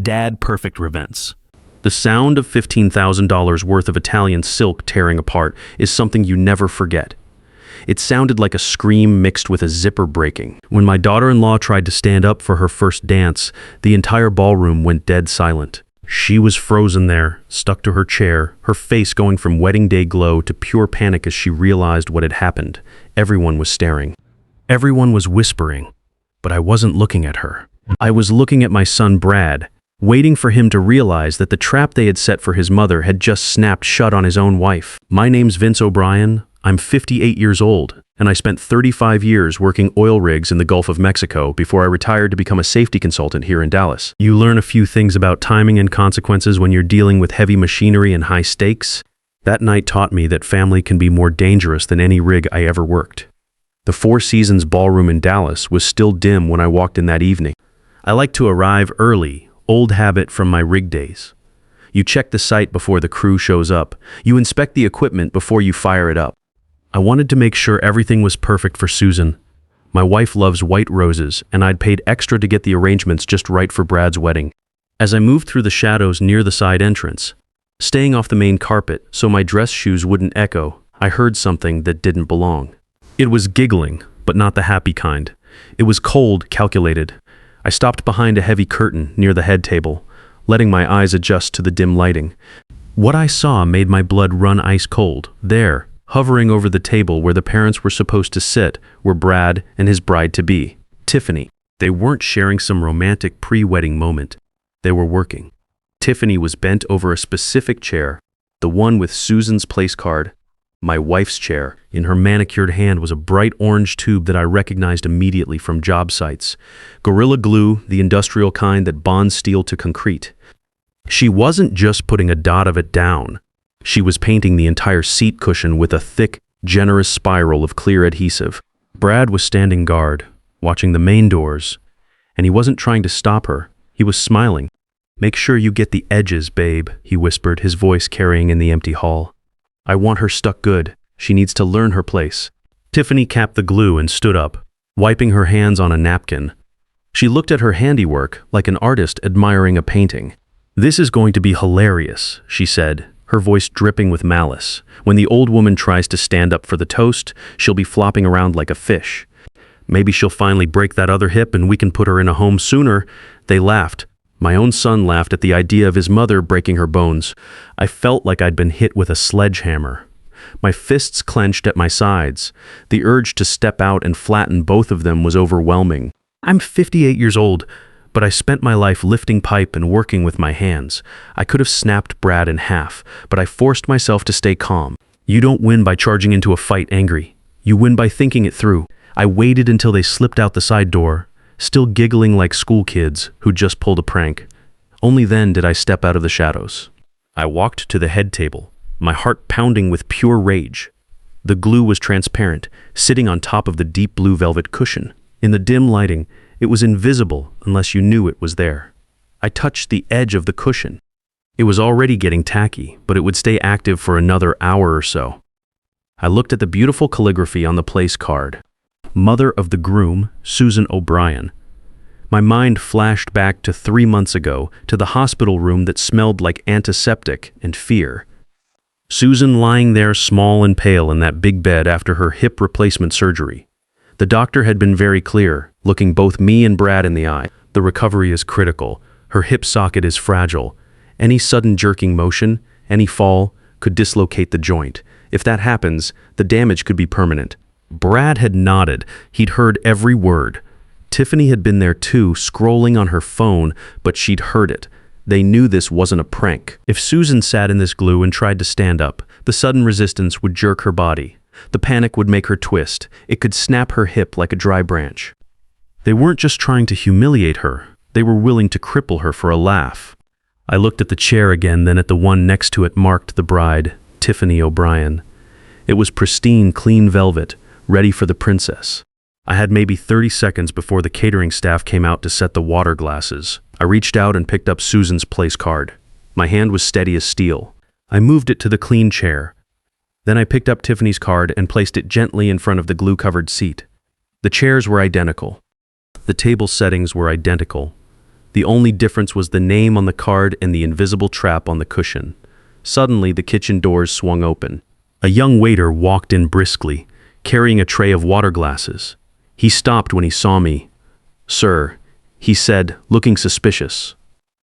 dad-perfect events. The sound of $15,000 worth of Italian silk tearing apart is something you never forget. It sounded like a scream mixed with a zipper breaking. When my daughter-in-law tried to stand up for her first dance, the entire ballroom went dead silent. She was frozen there, stuck to her chair, her face going from wedding day glow to pure panic as she realized what had happened. Everyone was staring. Everyone was whispering, but I wasn't looking at her. I was looking at my son Brad, waiting for him to realize that the trap they had set for his mother had just snapped shut on his own wife. My name's Vince O'Brien. I'm 58 years old, and I spent 35 years working oil rigs in the Gulf of Mexico before I retired to become a safety consultant here in Dallas. You learn a few things about timing and consequences when you're dealing with heavy machinery and high stakes. That night taught me that family can be more dangerous than any rig I ever worked. The Four Seasons ballroom in Dallas was still dim when I walked in that evening. I like to arrive early, old habit from my rig days. You check the site before the crew shows up. You inspect the equipment before you fire it up. I wanted to make sure everything was perfect for Susan. My wife loves white roses, and I'd paid extra to get the arrangements just right for Brad's wedding. As I moved through the shadows near the side entrance, staying off the main carpet so my dress shoes wouldn't echo, I heard something that didn't belong. It was giggling, but not the happy kind. It was cold, calculated. I stopped behind a heavy curtain near the head table, letting my eyes adjust to the dim lighting. What I saw made my blood run ice cold. There, hovering over the table where the parents were supposed to sit, were Brad and his bride-to-be, Tiffany. They weren't sharing some romantic pre-wedding moment. They were working. Tiffany was bent over a specific chair, the one with Susan's place card, my wife's chair. In her manicured hand was a bright orange tube that I recognized immediately from job sites. Gorilla Glue, the industrial kind that bonds steel to concrete. She wasn't just putting a dot of it down. She was painting the entire seat cushion with a thick, generous spiral of clear adhesive. Brad was standing guard, watching the main doors, and he wasn't trying to stop her. He was smiling. "Make sure you get the edges, babe," he whispered, his voice carrying in the empty hall. "I want her stuck good. She needs to learn her place." Tiffany capped the glue and stood up, wiping her hands on a napkin. She looked at her handiwork like an artist admiring a painting. "This is going to be hilarious," she said, her voice dripping with malice. "When the old woman tries to stand up for the toast, she'll be flopping around like a fish. Maybe she'll finally break that other hip and we can put her in a home sooner." They laughed. My own son laughed at the idea of his mother breaking her bones. I felt like I'd been hit with a sledgehammer. My fists clenched at my sides. The urge to step out and flatten both of them was overwhelming. I'm 58 years old, but I spent my life lifting pipe and working with my hands. I could have snapped Brad in half, but I forced myself to stay calm. You don't win by charging into a fight angry. You win by thinking it through. I waited until they slipped out the side door, still giggling like school kids who just pulled a prank. Only then did I step out of the shadows. I walked to the head table, my heart pounding with pure rage. The glue was transparent, sitting on top of the deep blue velvet cushion. In the dim lighting, it was invisible unless you knew it was there. I touched the edge of the cushion. It was already getting tacky, but it would stay active for another hour or so. I looked at the beautiful calligraphy on the place card. Mother of the groom, Susan O'Brien. My mind flashed back to 3 months ago, to the hospital room that smelled like antiseptic and fear. Susan lying there small and pale in that big bed after her hip replacement surgery. The doctor had been very clear, looking both me and Brad in the eye. The recovery is critical. Her hip socket is fragile. Any sudden jerking motion, any fall, could dislocate the joint. If that happens, the damage could be permanent. Brad had nodded. He'd heard every word. Tiffany had been there too, scrolling on her phone, but she'd heard it. They knew this wasn't a prank. If Susan sat in this glue and tried to stand up, the sudden resistance would jerk her body. The panic would make her twist. It could snap her hip like a dry branch. They weren't just trying to humiliate her. They were willing to cripple her for a laugh. I looked at the chair again, then at the one next to it marked the bride, Tiffany O'Brien. It was pristine, clean velvet, ready for the princess. I had maybe 30 seconds before the catering staff came out to set the water glasses. I reached out and picked up Susan's place card. My hand was steady as steel. I moved it to the clean chair. Then I picked up Tiffany's card and placed it gently in front of the glue-covered seat. The chairs were identical. The table settings were identical. The only difference was the name on the card and the invisible trap on the cushion. Suddenly, the kitchen doors swung open. A young waiter walked in briskly, carrying a tray of water glasses. He stopped when he saw me. "Sir," he said, looking suspicious.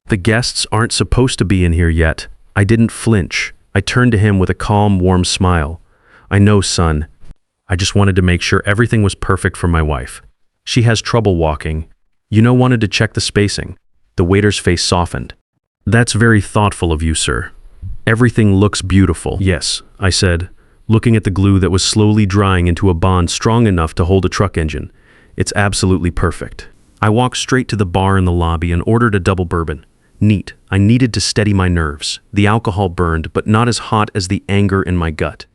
"The guests aren't supposed to be in here yet." I didn't flinch. I turned to him with a calm, warm smile. "I know, son. I just wanted to make sure everything was perfect for my wife. She has trouble walking. Wanted to check the spacing." The waiter's face softened. "That's very thoughtful of you, sir. Everything looks beautiful." "Yes," I said, looking at the glue that was slowly drying into a bond strong enough to hold a truck engine. "It's absolutely perfect." I walked straight to the bar in the lobby and ordered a double bourbon. Neat. I needed to steady my nerves. The alcohol burned, but not as hot as the anger in my gut.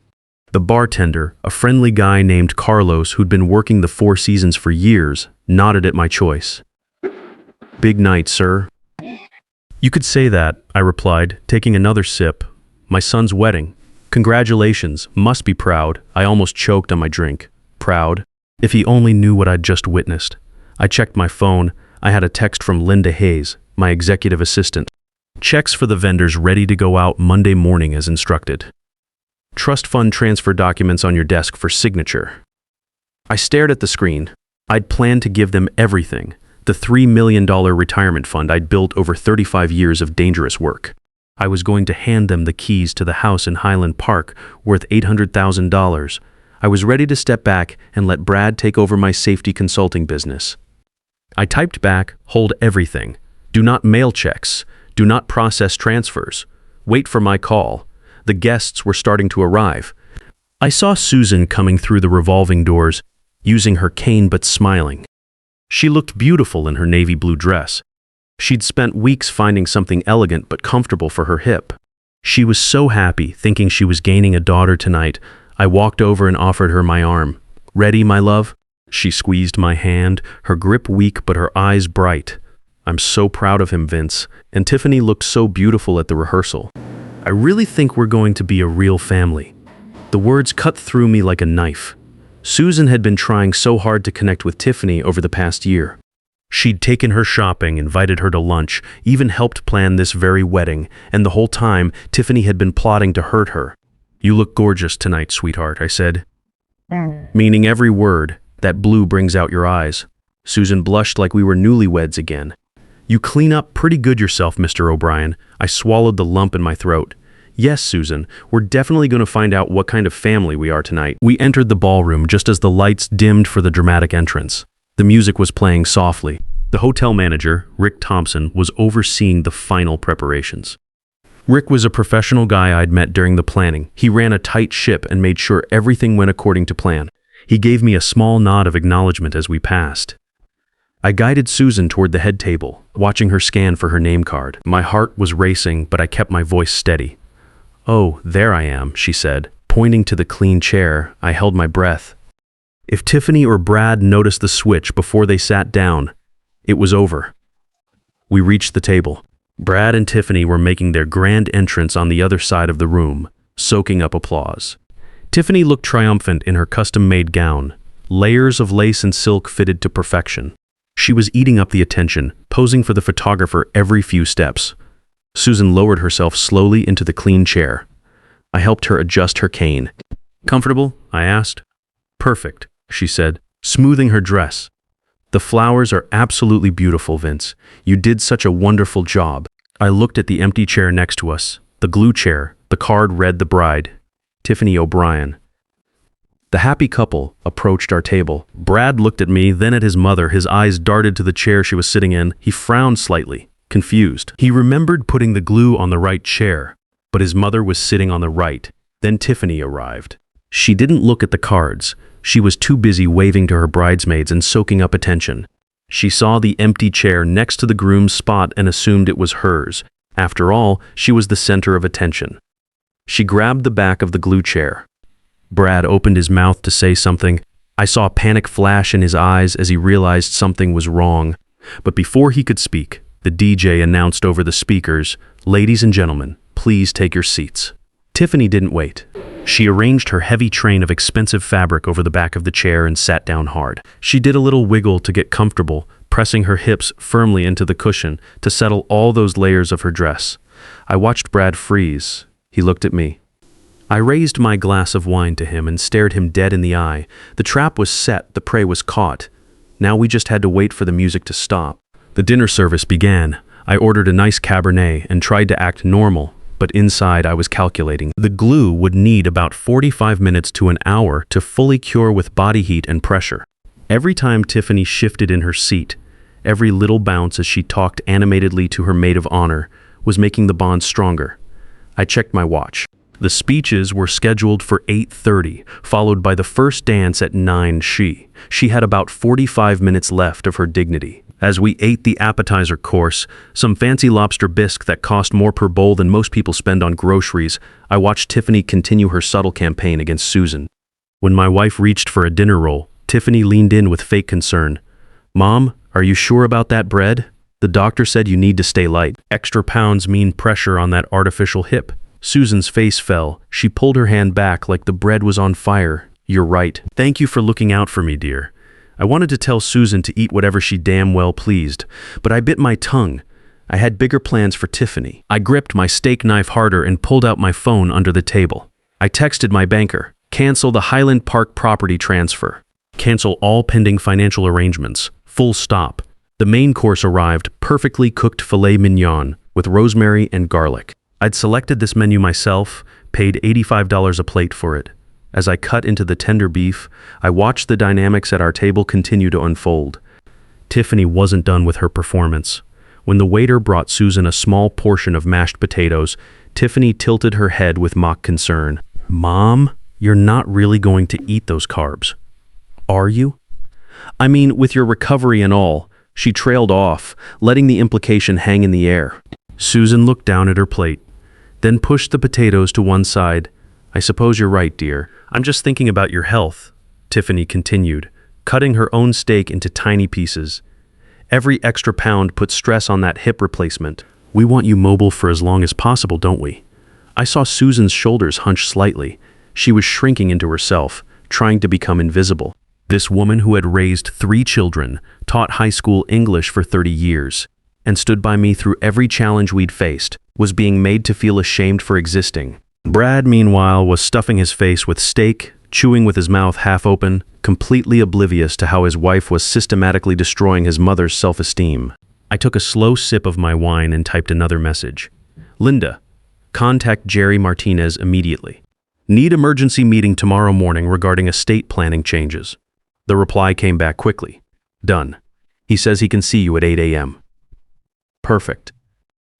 The bartender, a friendly guy named Carlos who'd been working the Four Seasons for years, nodded at my choice. "Big night, sir." "You could say that," I replied, taking another sip. "My son's wedding. Congratulations. Must be proud." I almost choked on my drink. Proud? If he only knew what I'd just witnessed. I checked my phone. I had a text from Linda Hayes, my executive assistant. "Checks for the vendors ready to go out Monday morning as instructed. Trust fund transfer documents on your desk for signature." I stared at the screen. I'd planned to give them everything. The $3 million retirement fund I'd built over 35 years of dangerous work. I was going to hand them the keys to the house in Highland Park worth $800,000. I was ready to step back and let Brad take over my safety consulting business. I typed back, "Hold everything. Do not mail checks. Do not process transfers. Wait for my call." The guests were starting to arrive. I saw Susan coming through the revolving doors, using her cane but smiling. She looked beautiful in her navy blue dress. She'd spent weeks finding something elegant but comfortable for her hip. She was so happy, thinking she was gaining a daughter tonight. I walked over and offered her my arm. "Ready, my love?" She squeezed my hand, her grip weak but her eyes bright. "I'm so proud of him, Vince. And Tiffany looked so beautiful at the rehearsal. I really think we're going to be a real family." The words cut through me like a knife. Susan had been trying so hard to connect with Tiffany over the past year. She'd taken her shopping, invited her to lunch, even helped plan this very wedding, and the whole time, Tiffany had been plotting to hurt her. "You look gorgeous tonight, sweetheart," I said. Meaning every word. "That blue brings out your eyes." Susan blushed like we were newlyweds again. "You clean up pretty good yourself, Mr. O'Brien." I swallowed the lump in my throat. "Yes, Susan, we're definitely going to find out what kind of family we are tonight." We entered the ballroom just as the lights dimmed for the dramatic entrance. The music was playing softly. The hotel manager, Rick Thompson, was overseeing the final preparations. Rick was a professional guy I'd met during the planning. He ran a tight ship and made sure everything went according to plan. He gave me a small nod of acknowledgement as we passed. I guided Susan toward the head table, watching her scan for her name card. My heart was racing, but I kept my voice steady. "Oh, there I am," she said. Pointing to the clean chair, I held my breath. If Tiffany or Brad noticed the switch before they sat down, it was over. We reached the table. Brad and Tiffany were making their grand entrance on the other side of the room, soaking up applause. Tiffany looked triumphant in her custom-made gown. Layers of lace and silk fitted to perfection. She was eating up the attention, posing for the photographer every few steps. Susan lowered herself slowly into the clean chair. I helped her adjust her cane. "Comfortable?" I asked. "Perfect," she said, smoothing her dress. "The flowers are absolutely beautiful, Vince. You did such a wonderful job." I looked at the empty chair next to us, the glue chair. The card read the bride, Tiffany O'Brien. The happy couple approached our table. Brad looked at me, then at his mother. His eyes darted to the chair she was sitting in. He frowned slightly, confused. He remembered putting the glue on the right chair, but his mother was sitting on the right. Then Tiffany arrived. She didn't look at the cards. She was too busy waving to her bridesmaids and soaking up attention. She saw the empty chair next to the groom's spot and assumed it was hers. After all, she was the center of attention. She grabbed the back of the glue chair. Brad opened his mouth to say something. I saw a panic flash in his eyes as he realized something was wrong. But before he could speak, the DJ announced over the speakers, "Ladies and gentlemen, please take your seats." Tiffany didn't wait. She arranged her heavy train of expensive fabric over the back of the chair and sat down hard. She did a little wiggle to get comfortable, pressing her hips firmly into the cushion to settle all those layers of her dress. I watched Brad freeze. He looked at me. I raised my glass of wine to him and stared him dead in the eye. The trap was set, the prey was caught. Now we just had to wait for the music to stop. The dinner service began. I ordered a nice Cabernet and tried to act normal, but inside I was calculating. The glue would need about 45 minutes to an hour to fully cure with body heat and pressure. Every time Tiffany shifted in her seat, every little bounce as she talked animatedly to her maid of honor, was making the bond stronger. I checked my watch. The speeches were scheduled for 8:30, followed by the first dance at 9. She had about 45 minutes left of her dignity. As we ate the appetizer course, some fancy lobster bisque that cost more per bowl than most people spend on groceries, I watched Tiffany continue her subtle campaign against Susan. When my wife reached for a dinner roll, Tiffany leaned in with fake concern. "Mom, are you sure about that bread? The doctor said you need to stay light. Extra pounds mean pressure on that artificial hip." Susan's face fell. She pulled her hand back like the bread was on fire. "You're right. Thank you for looking out for me, dear." I wanted to tell Susan to eat whatever she damn well pleased, but I bit my tongue. I had bigger plans for Tiffany. I gripped my steak knife harder and pulled out my phone under the table. I texted my banker, "Cancel the Highland Park property transfer. Cancel all pending financial arrangements. Full stop." The main course arrived, perfectly cooked filet mignon with rosemary and garlic. I'd selected this menu myself, paid $85 a plate for it. As I cut into the tender beef, I watched the dynamics at our table continue to unfold. Tiffany wasn't done with her performance. When the waiter brought Susan a small portion of mashed potatoes, Tiffany tilted her head with mock concern. "Mom, you're not really going to eat those carbs, are you? I mean, with your recovery and all." She trailed off, letting the implication hang in the air. Susan looked down at her plate, then pushed the potatoes to one side. "I suppose you're right, dear. I'm just thinking about your health," Tiffany continued, cutting her own steak into tiny pieces. "Every extra pound puts stress on that hip replacement. We want you mobile for as long as possible, don't we?" I saw Susan's shoulders hunch slightly. She was shrinking into herself, trying to become invisible. This woman who had raised 3 children, taught high school English for 30 years, and stood by me through every challenge we'd faced, was being made to feel ashamed for existing. Brad, meanwhile, was stuffing his face with steak, chewing with his mouth half open, completely oblivious to how his wife was systematically destroying his mother's self-esteem. I took a slow sip of my wine and typed another message. "Linda, contact Jerry Martinez immediately. Need emergency meeting tomorrow morning regarding estate planning changes." The reply came back quickly. "Done. He says he can see you at 8 a.m. Perfect.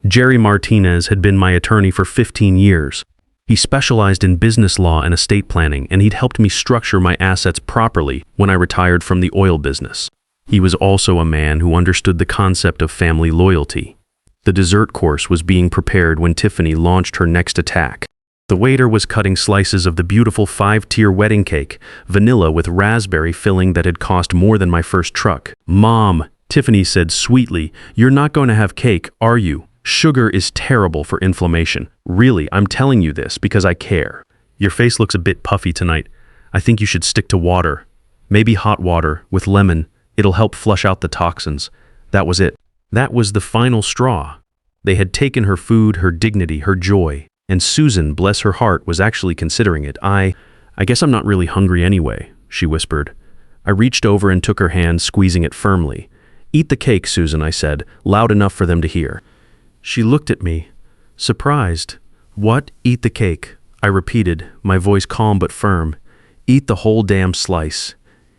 Jerry Martinez had been my attorney for 15 years. He specialized in business law and estate planning, and he'd helped me structure my assets properly when I retired from the oil business. He was also a man who understood the concept of family loyalty. The dessert course was being prepared when Tiffany launched her next attack. The waiter was cutting slices of the beautiful 5-tier wedding cake, vanilla with raspberry filling that had cost more than my first truck. "Mom," Tiffany said sweetly, "you're not going to have cake, are you? Sugar is terrible for inflammation. Really, I'm telling you this because I care. Your face looks a bit puffy tonight. I think you should stick to water. Maybe hot water with lemon. It'll help flush out the toxins." That was it. That was the final straw. They had taken her food, her dignity, her joy. And Susan, bless her heart, was actually considering it. I guess I'm not really hungry anyway," she whispered. I reached over and took her hand, squeezing it firmly. "Eat the cake, Susan," I said, loud enough for them to hear. She looked at me, surprised. "What? Eat the cake?" I repeated, my voice calm but firm. "Eat the whole damn slice.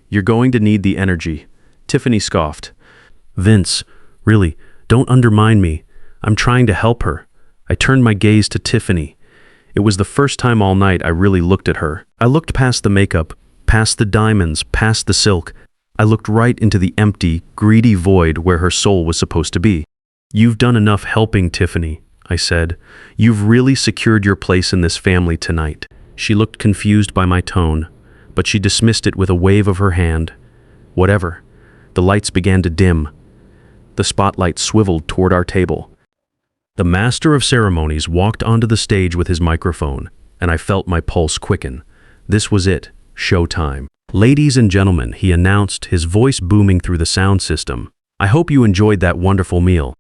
You're going to need the energy." Tiffany scoffed. "Vince, really, don't undermine me. I'm trying to help her." I turned my gaze to Tiffany. It was the first time all night I really looked at her. I looked past the makeup, past the diamonds, past the silk. I looked right into the empty, greedy void where her soul was supposed to be. "You've done enough helping, Tiffany," I said. "You've really secured your place in this family tonight." She looked confused by my tone, but she dismissed it with a wave of her hand. Whatever. The lights began to dim. The spotlight swiveled toward our table. The master of ceremonies walked onto the stage with his microphone, and I felt my pulse quicken. This was it, showtime. "Ladies and gentlemen," he announced, his voice booming through the sound system. I hope you enjoyed that wonderful meal.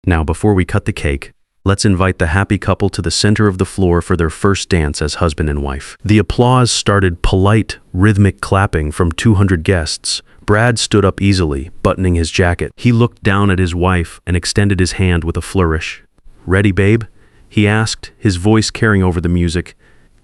Now, before we cut the cake, let's invite the happy couple to the center of the floor for their first dance as husband and wife. The applause started polite, rhythmic clapping from 200 guests. Brad stood up easily, buttoning his jacket. He looked down at his wife and extended his hand with a flourish. "Ready, babe?" he asked, his voice carrying over the music.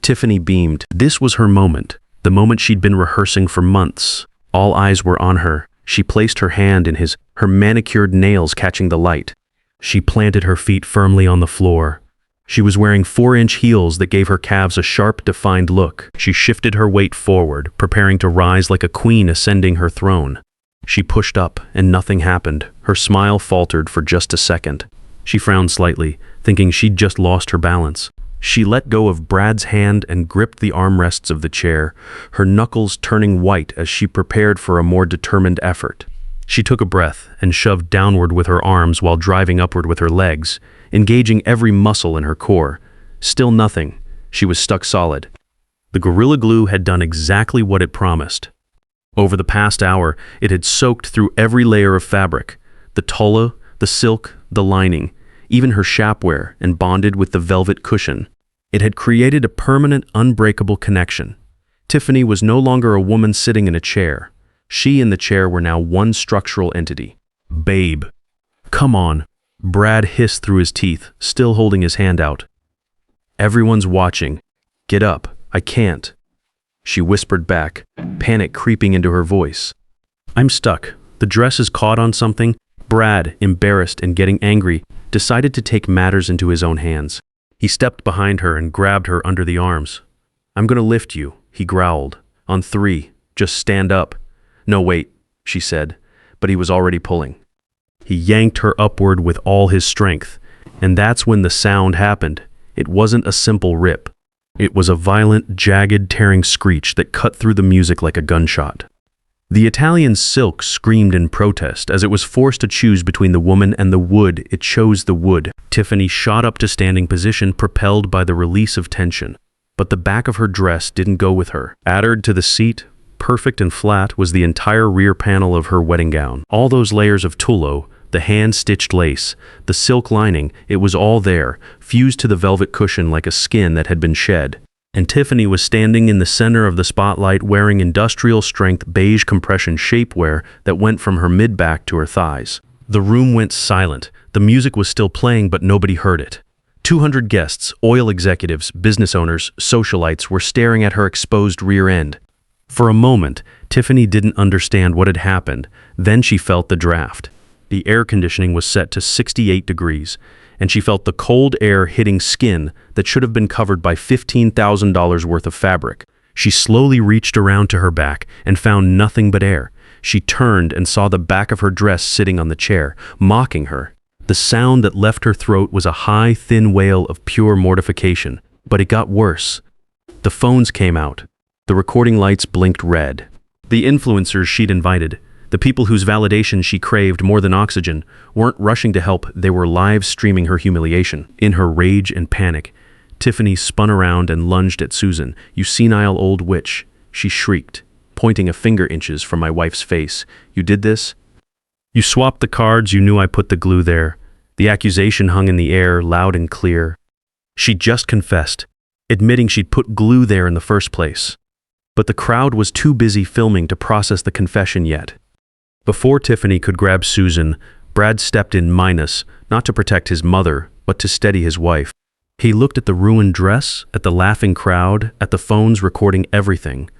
Tiffany beamed. This was her moment, the moment she'd been rehearsing for months. All eyes were on her. She placed her hand in his, her manicured nails catching the light. She planted her feet firmly on the floor. She was wearing 4-inch heels that gave her calves a sharp, defined look. She shifted her weight forward, preparing to rise like a queen ascending her throne. She pushed up, and nothing happened. Her smile faltered for just a second. She frowned slightly, thinking she'd just lost her balance. She let go of Brad's hand and gripped the armrests of the chair, her knuckles turning white as she prepared for a more determined effort. She took a breath and shoved downward with her arms while driving upward with her legs, engaging every muscle in her core. Still nothing. She was stuck solid. The Gorilla Glue had done exactly what it promised. Over the past hour, it had soaked through every layer of fabric, the tulle, the silk, the lining, even her shapewear, and bonded with the velvet cushion. It had created a permanent, unbreakable connection. Tiffany was no longer a woman sitting in a chair. She and the chair were now one structural entity. "Babe, come on," Brad hissed through his teeth, still holding his hand out. "Everyone's watching. Get up. I can't," she whispered back, panic creeping into her voice. "I'm stuck. The dress is caught on something." Brad, embarrassed and getting angry, decided to take matters into his own hands. He stepped behind her and grabbed her under the arms. "I'm gonna lift you," he growled. "On 3, just stand up." "No, wait," she said, but he was already pulling. He yanked her upward with all his strength, and that's when the sound happened. It wasn't a simple rip. It was a violent, jagged, tearing screech that cut through the music like a gunshot. The Italian silk screamed in protest as it was forced to choose between the woman and the wood. It chose the wood. Tiffany shot up to standing position, propelled by the release of tension. But the back of her dress didn't go with her. Adhered to the seat, perfect and flat, was the entire rear panel of her wedding gown. All those layers of tulle, the hand-stitched lace, the silk lining, it was all there, fused to the velvet cushion like a skin that had been shed. And Tiffany was standing in the center of the spotlight wearing industrial-strength beige compression shapewear that went from her mid-back to her thighs. The room went silent. The music was still playing, but nobody heard it. 200 guests, oil executives, business owners, socialites were staring at her exposed rear end. For a moment, Tiffany didn't understand what had happened. Then she felt the draft. The air conditioning was set to 68 degrees, and she felt the cold air hitting skin that should have been covered by $15,000 worth of fabric. She slowly reached around to her back and found nothing but air. She turned and saw the back of her dress sitting on the chair, mocking her. The sound that left her throat was a high, thin wail of pure mortification. But it got worse. The phones came out. The recording lights blinked red. The influencers she'd invited, the people whose validation she craved more than oxygen, weren't rushing to help. They were live streaming her humiliation. In her rage and panic, Tiffany spun around and lunged at Susan. "You senile old witch," she shrieked, pointing a finger inches from my wife's face. "You did this? You swapped the cards. You knew I put the glue there." The accusation hung in the air, loud and clear. She just confessed, admitting she'd put glue there in the first place. But the crowd was too busy filming to process the confession yet. Before Tiffany could grab Susan, Brad stepped in minus, not to protect his mother, but to steady his wife. He looked at the ruined dress, at the laughing crowd, at the phones recording everything.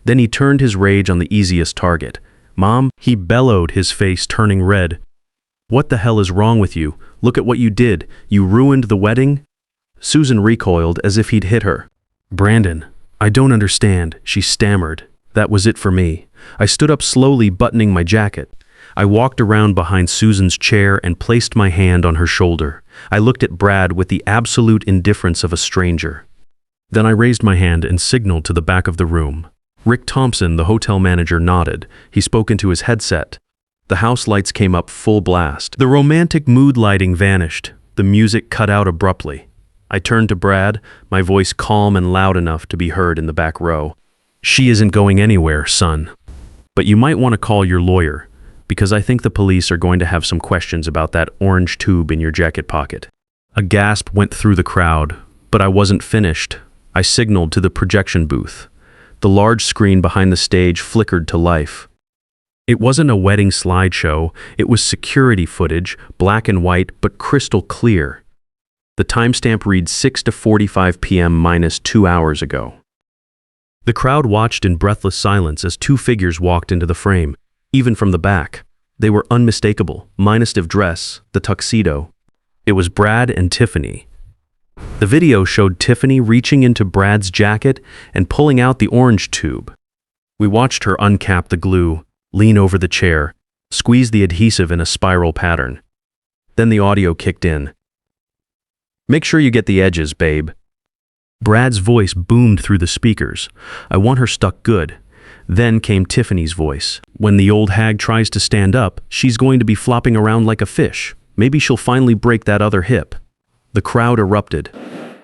Then he turned his rage on the easiest target. "Mom," he bellowed, his face turning red. "What the hell is wrong with you? Look at what you did. You ruined the wedding?" Susan recoiled as if he'd hit her. "Brandon, I don't understand," she stammered. That was it for me. I stood up slowly, buttoning my jacket. I walked around behind Susan's chair and placed my hand on her shoulder. I looked at Brad with the absolute indifference of a stranger. Then I raised my hand and signaled to the back of the room. Rick Thompson, the hotel manager, nodded. He spoke into his headset. The house lights came up full blast. The romantic mood lighting vanished. The music cut out abruptly. I turned to Brad, my voice calm and loud enough to be heard in the back row. "She isn't going anywhere, son. But you might want to call your lawyer. because I think the police are going to have some questions about that orange tube in your jacket pocket." A gasp went through the crowd, but I wasn't finished. I signaled to the projection booth. The large screen behind the stage flickered to life. It wasn't a wedding slideshow, it was security footage, black and white but crystal clear. The timestamp reads 6 to 45 p.m. minus 2 hours ago. The crowd watched in breathless silence as two figures walked into the frame, even from the back. They were unmistakable, minus the dress, the tuxedo. It was Brad and Tiffany. The video showed Tiffany reaching into Brad's jacket and pulling out the orange tube. We watched her uncap the glue, lean over the chair, squeeze the adhesive in a spiral pattern. Then the audio kicked in. "Make sure you get the edges, babe." Brad's voice boomed through the speakers. "I want her stuck good." Then came Tiffany's voice. "When the old hag tries to stand up, she's going to be flopping around like a fish. Maybe she'll finally break that other hip." The crowd erupted.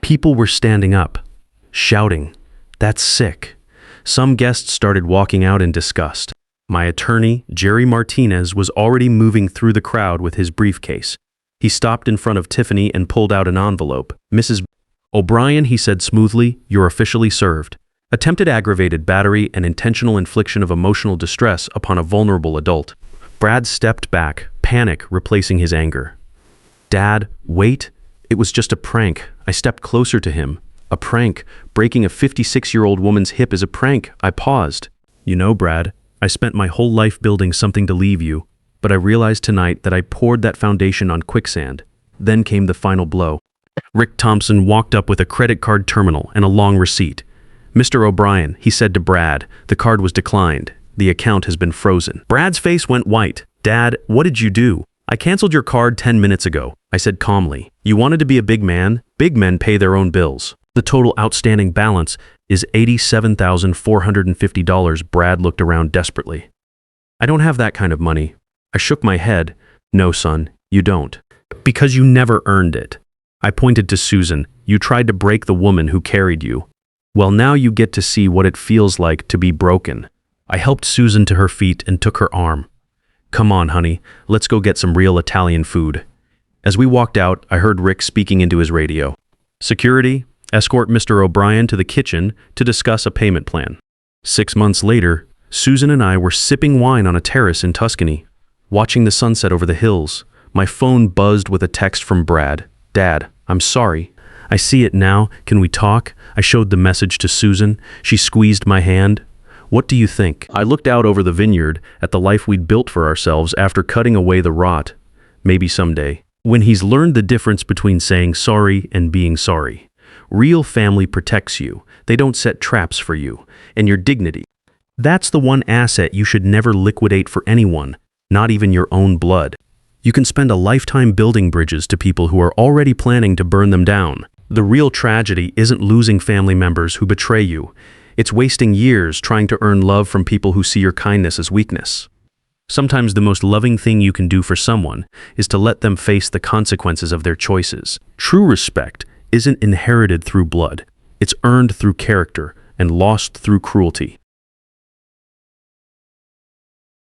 People were standing up, shouting, "That's sick." Some guests started walking out in disgust. My attorney, Jerry Martinez, was already moving through the crowd with his briefcase. He stopped in front of Tiffany and pulled out an envelope. "Mrs. O'Brien," he said smoothly, "you're officially served. Attempted aggravated battery and intentional infliction of emotional distress upon a vulnerable adult." Brad stepped back, panic replacing his anger. "Dad, wait. It was just a prank." I stepped closer to him. "A prank? Breaking a 56-year-old woman's hip is a prank." I paused. "You know, Brad, I spent my whole life building something to leave you, but I realized tonight that I poured that foundation on quicksand." Then came the final blow. Rick Thompson walked up with a credit card terminal and a long receipt. "Mr. O'Brien," he said to Brad, "the card was declined. The account has been frozen." Brad's face went white. "Dad, what did you do?" "I canceled your card 10 minutes ago," I said calmly. "You wanted to be a big man? Big men pay their own bills." "The total outstanding balance is $87,450. Brad looked around desperately. "I don't have that kind of money." I shook my head. "No, son, you don't. Because you never earned it." I pointed to Susan. "You tried to break the woman who carried you. Well, now you get to see what it feels like to be broken." I helped Susan to her feet and took her arm. "Come on, honey, let's go get some real Italian food." As we walked out, I heard Rick speaking into his radio. "Security, escort Mr. O'Brien to the kitchen to discuss a payment plan." 6 months later, Susan and I were sipping wine on a terrace in Tuscany, watching the sunset over the hills. My phone buzzed with a text from Brad. "Dad, I'm sorry. I see it now. Can we talk?" I showed the message to Susan. She squeezed my hand. "What do you think?" I looked out over the vineyard at the life we'd built for ourselves after cutting away the rot. "Maybe someday. When he's learned the difference between saying sorry and being sorry. Real family protects you. They don't set traps for you. And your dignity. That's the one asset you should never liquidate for anyone, not even your own blood. You can spend a lifetime building bridges to people who are already planning to burn them down. The real tragedy isn't losing family members who betray you. It's wasting years trying to earn love from people who see your kindness as weakness. Sometimes the most loving thing you can do for someone is to let them face the consequences of their choices. True respect isn't inherited through blood. It's earned through character and lost through cruelty.